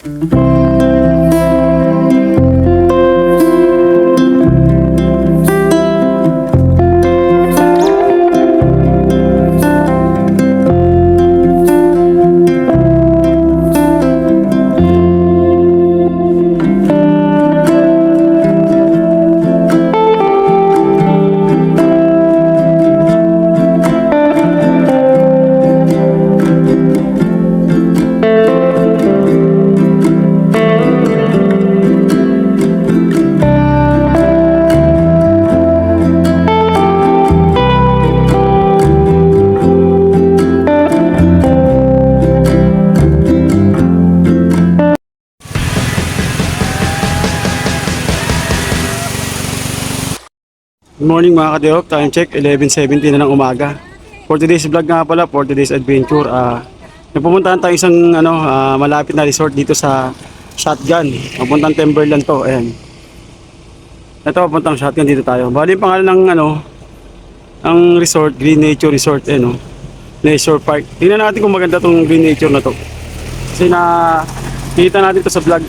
Good morning mga ka-Deop, time check 11:17 na ng umaga. For today's vlog nga pala, for today's adventure, nagpupuntahan tayo isang malapit na resort dito sa Shotgun. Papuntang Timberland to, ayan. Ito papuntang Shotgun, dito tayo. Bali yung pangalan ng ang resort, Green Nature Resort, Leisure Park. Tingnan natin kung maganda tong Green Nature na to. Kasi nakita natin to sa vlog.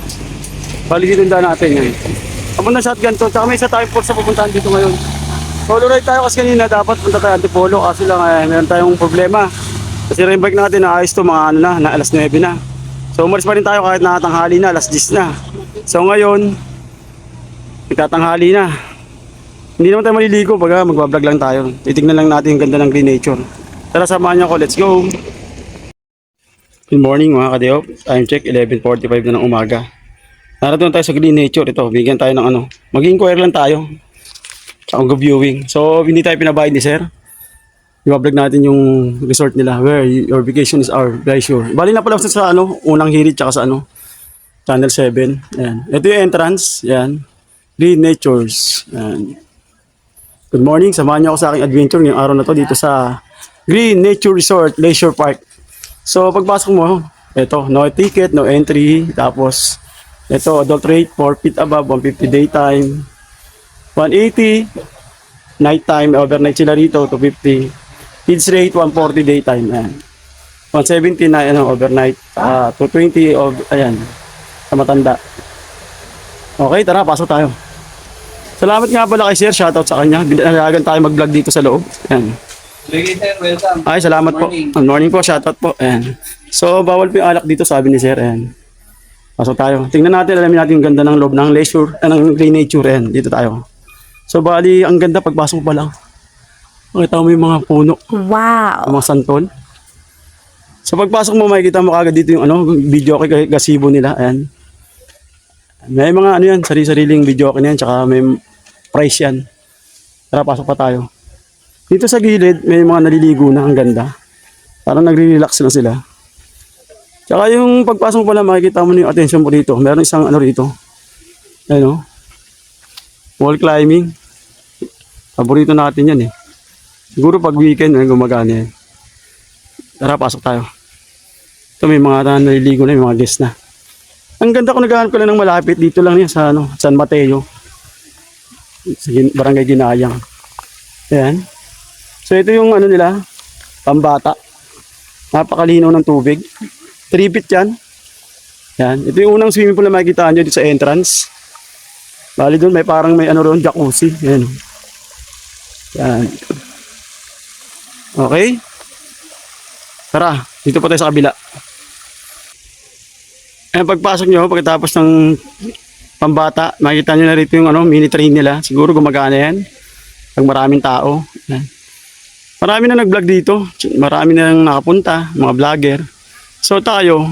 Bali dito natin yan. Papuntang Shotgun to, tsaka may isa tayong port sa pupuntahan dito ngayon. Solo ride tayo kasi kanina, dapat punta tayo Antipolo kasi lang meron tayong problema. Kasi rin bike natin naayos to mga na alas 9 na. So umalis pa rin tayo kahit nakatanghali na, alas 10 na. So ngayon, nagtatanghali na. Hindi naman tayo maliligo, baga magbablog lang tayo. Titignan lang natin yung ganda ng Green Nature. Tara samahan niyo ako, let's go! Good morning mga ka-Deop, time check 11:45 na ng umaga. Narating tayo sa Green Nature, ito, bigyan tayo ng mag-inquire lang tayo. Tsaka viewing. So, hindi tayo pinabayad ni sir. I-vlog natin yung resort nila. Where your vacation is our leisure. Bali na pala sa unang hirit tsaka sa Channel 7. Ayan. Ito yung entrance. Ayan. Green Natures. Ayan. Good morning. Samahan niyo ako sa aking adventure ngayong araw na to dito sa Green Nature Resort, Leisure Park. So, pagpasok mo, ito, no ticket, no entry. Tapos, ito, adult rate, 4 feet above, 150 daytime. 180 nighttime, overnight sila rito, 250. Kids rate 140 daytime, ayan. 170 na overnight, 220 ayan, sa matanda. Okay, tara, pasok tayo. Salamat nga pala kay sir, shoutout sa kanya. Binalagan tayo mag-vlog dito sa loob. Ayan. Okay, sir, welcome. Ay, salamat po. Good morning po, shoutout po. Ayan. So, bawal po yung alak dito, sabi ni sir. Ayan. Pasok tayo. Tingnan natin, alamin natin yung ganda ng loob ng leisure, ng Green Nature. Ayan, dito tayo. So bali, ang ganda pagpasok pa lang. Makita mo yung mga puno. Wow! Mga santol. So pagpasok mo, makikita mo kagad dito yung video kay gazebo nila. Ayan. May mga yan, sarili-sariling video na yan, tsaka may price yan. Tara, pasok pa tayo. Dito sa gilid, may mga naliligo na, ang ganda. Parang nagre-relax na sila. Tsaka yung pagpasok mo pala, makikita mo yung attention mo rito. Meron isang rito. Ayan o. Wall climbing. Paborito natin yan eh. Siguro pag weekend gumagana yan. Tara, pasok tayo. Ito may mga naliligo na, may mga guest na. Ang ganda ko, naghahanap ko lang ng malapit. Dito lang yan sa San Mateo. Sa Barangay Ginayang. Ayan. So ito yung nila, pambata. Napakalinaw ng tubig. 3 feet yan. Ayan. Ito yung unang swimming pool na makikita nyo dito sa entrance. Bali doon may parang may roon, jacuzzi. Ayan. Yan. Okay. Tara, dito pa tayo sa kabila. Ayan, pagpasok nyo, pagkatapos ng pambata, makikita nyo na rito yung mini train nila. Siguro gumagana yan. Pag maraming tao. Ayan. Marami na nag-vlog dito. Marami na nakapunta, mga vlogger. So tayo,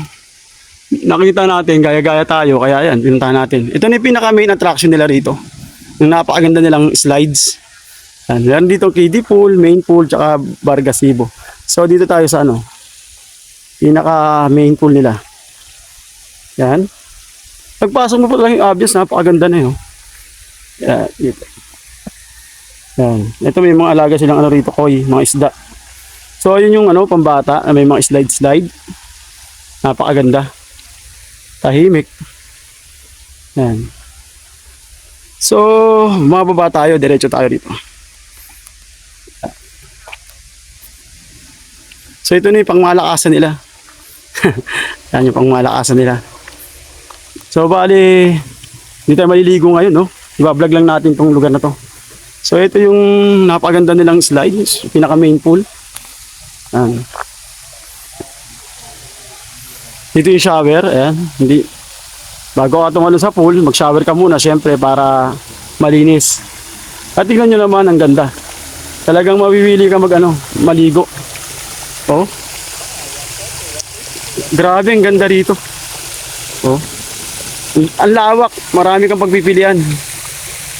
nakita natin, gaya-gaya tayo, kaya yan, pinuntahan natin. Ito na yung pinaka main attraction nila rito. Yung napakaganda nilang slides. Yan, meron dito kiddie pool, main pool, tsaka bar gazebo. So dito tayo sa pinaka main pool nila. Yan. Pagpasok mo po lang yung obvious, napakaganda na yun. Yan, dito. Yan. Ito may mga alaga silang rito, koi, mga isda. So yun yung pambata, may mga slide. Napakaganda. Tahimik. Yan. So, mababa tayo, diretso tayo dito. So, ito na yung pangmalakasan nila. Yan yung pangmalakasan nila. So bali, hindi tayo maliligo ngayon, no? Iba-vlog lang natin tong lugar na to. So ito yung napaganda nilang slide, pinaka main pool. Ayan. Dito yung shower, ayan. Hindi, bago ka tumalo sa pool, mag-shower ka muna, syempre, para malinis. At tingnan nyo naman, ang ganda. Talagang mawiwili ka maligo. Oh. Grabe, ang ganda rito. Oh. Ang lawak, marami kang pagpipilian.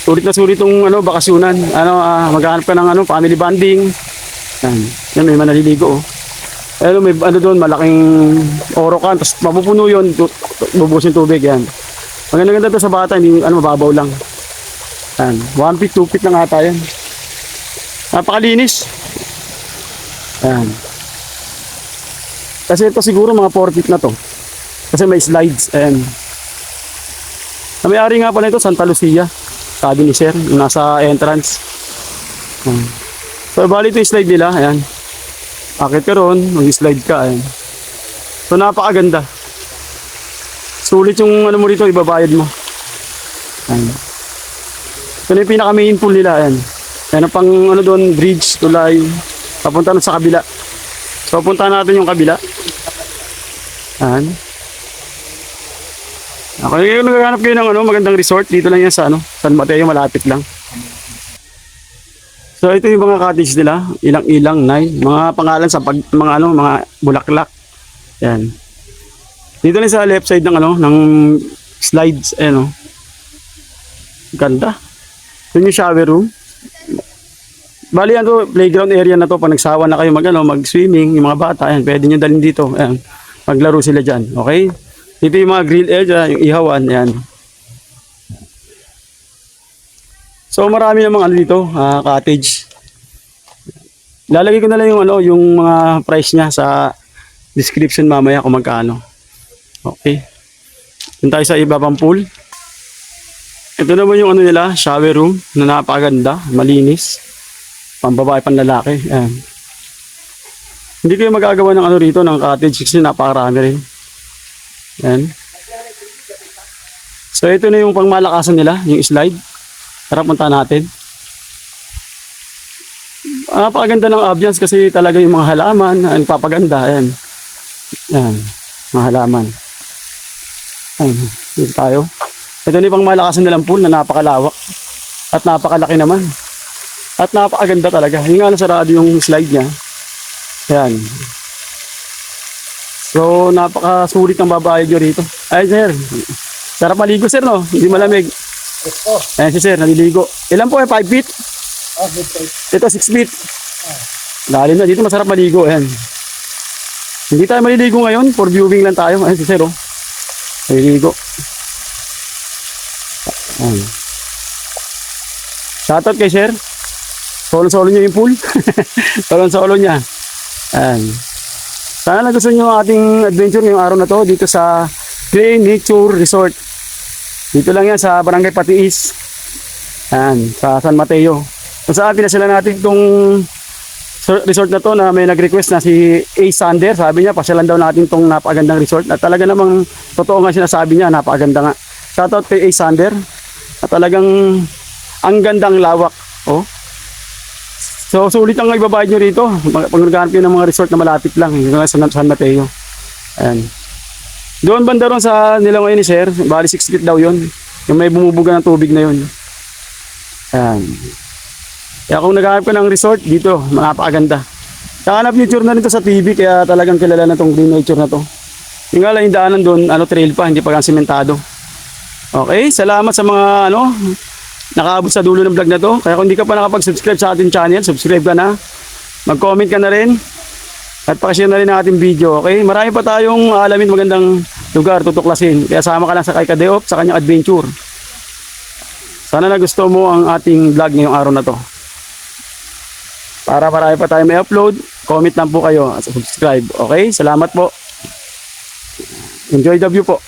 Sulit na sulit tong bakasyonan. Maghanap ka ng family bonding. Yan, may manaliligo, oh. May doon, malaking orokan, tapos mapupuno yun, bubusin tubig, yan. Maganda-ganda to sa bata, hindi, mababaw lang. Yan, 1 feet, 2 feet na ata yan. Napakalinis. Yan. Kasi ito siguro mga 4 feet na to. Kasi may slides, ayan. May-ari nga pala ito, Santa Lucia. Sabi ni Sir, yung nasa entrance. Yan. So, bali ito yung slide nila, ayan. Akit ka ron, mag-slide ka, ayan. So napakaganda. Sulit yung mo rito, ibabayad mo. Ayan. Ito na yung pinaka main pool nila, ayan. Ayan ang pang doon, bridge, tulay. Papunta na sa kabila. So punta natin yung kabila. Ayan. Ako yung naghahanap kayo ng magandang resort, dito lang yan sa San Mateo, malapit lang. So ito yung mga cottage nila, ilang-ilang, mga pangalan sa mga bulaklak. Yan. Dito lang sa left side ng slides, Ganda. Ito yung shower room. Bali playground area na to, pag nagsawa na kayo mag-swimming, yung mga bata, ayan, pwede niyo dalhin dito, ayan. Maglaro sila diyan, okay? Dito yung mga grill area, yung ihawan, ayan. So marami namang dito, cottage. Lalagay ko na lang yung mga price niya sa description mamaya kung magkano. Okay. Dun tayo sa ibabang pool. Ito naman yung nila, shower room na napakaganda, malinis. Pambabae, panlalaki. Ayan. Hindi kayo magagawa ng rito ng cottage kasi napakarami rin. Ayan. So ito na yung pangmalakasan nila, yung slide. Tara, punta natin. Napakaganda ng ambience kasi talaga yung mga halaman, ang papaganda. Ayan. Ayan. Mga halaman. Ayan. Dito tayo. Ito na yung pangmalakasan nilang pool na napakalawak. At napakalaki naman. At napakaganda talaga. Yung sarado yung slide niya. Ayan. So, napakasulit ng babae nyo rito. Ay, sir. Sarap maligo, sir, no? Hindi malamig. Ayan si sir, naliligo. Ilan po 5 feet? Ito 6 feet. Lalim na, dito masarap maligo. Ayan. Hindi tayo maliligo ngayon, for viewing lang tayo. Ayan si sir, oh. Naliligo. Ayan. Shoutout kay sir. Solo-solo niya yung pool. Solo-solo niya. Ayan. Sana nagustuhan niyo ang ating adventure ngayong araw na to dito sa Green Nature Resort. Dito lang yan sa Barangay Patiis. Ayan, sa San Mateo. Kung saan pinasila natin itong resort na to na may nag-request na si A. Sander. Sabi niya, pasyalan daw natin itong napakagandang resort. At talaga namang totoo nga sinasabi niya, napakaganda nga. Shoutout kay A. Sander. At talagang ang gandang lawak. Oh. So sulit ang ibabayad nyo rito. Pag naghanap kayo ng mga resort na malapit lang. Yung sa San Mateo. Ayan. Doon banda ron sa nila ngayon ni sir, bali 6 feet daw yun. Yung may bumubuga ng tubig na yun. Ayan. Kaya kung naghahanap ka ng resort, dito, napakaganda. Kahanap nature na rin to sa TV, kaya talagang kilala na tong Green Nature na to. Yung nga lang yung daanan doon, trail pa, hindi pa gan sementado. Okay, salamat sa mga nakaabot sa dulo ng vlog na to. Kaya kung hindi ka pa nakapag-subscribe sa ating channel, subscribe ka na. Mag-comment ka na rin. At pakishare na rin ang ating video, okay? Marami pa tayong alamin magandang lugar, tutuklasin. Kaya sama ka lang sa kay Kadeop sa kanyang adventure. Sana nagustuhan mo ang ating vlog ngayong araw na to. Para marami pa tayong may upload, comment lang po kayo at subscribe, okay? Salamat po. Enjoy the view po.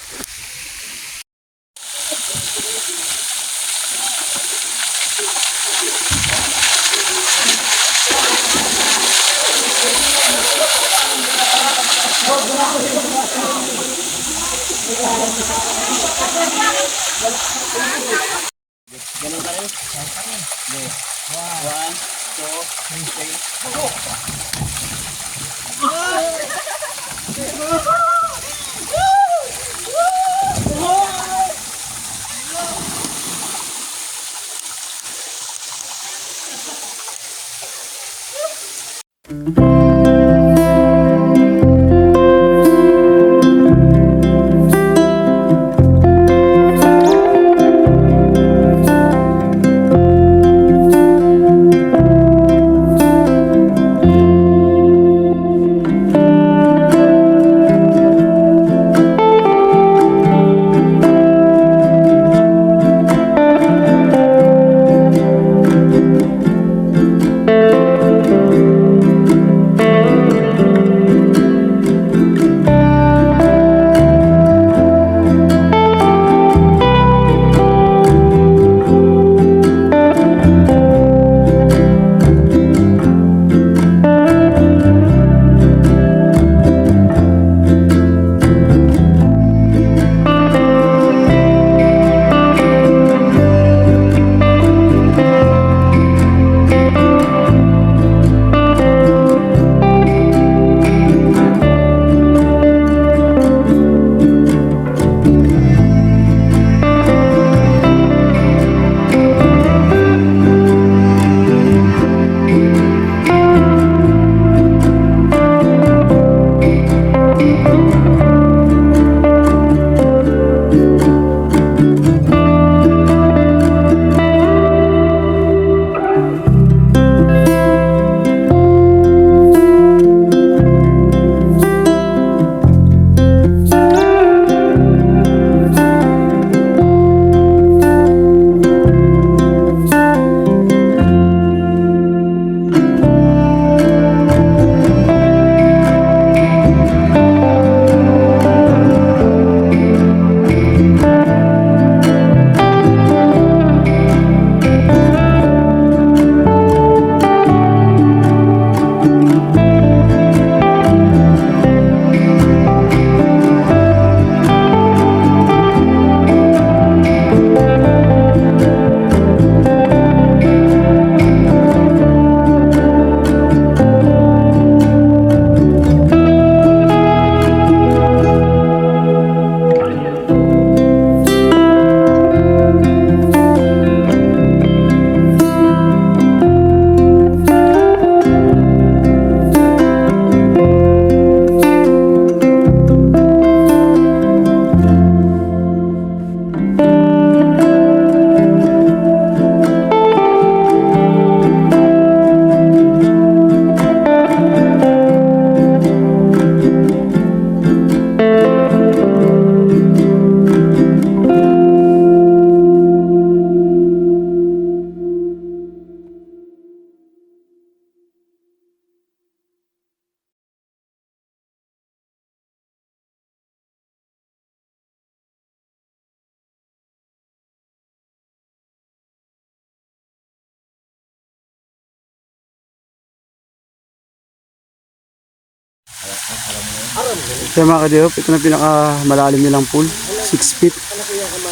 Kaya mga kadiop, ito na pinakamalalim nilang pool, 6 feet.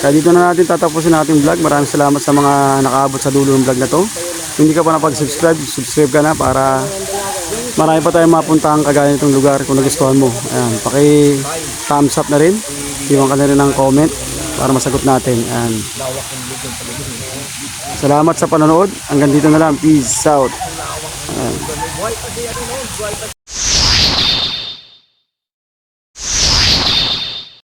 Kaya dito na natin tatapusin natin vlog. Maraming salamat sa mga nakaabot sa dulo ng vlog na to. Kung hindi ka pa napag-subscribe, subscribe ka na para marami pa tayong mapuntahan kagaya nitong lugar kung nagustuhan mo. Ayan, paki-thumbs up na rin. Iwan ka na rin ng comment para masagot natin. Ayan. Salamat sa panonood. Hanggang dito na lang. Peace out. Ayan.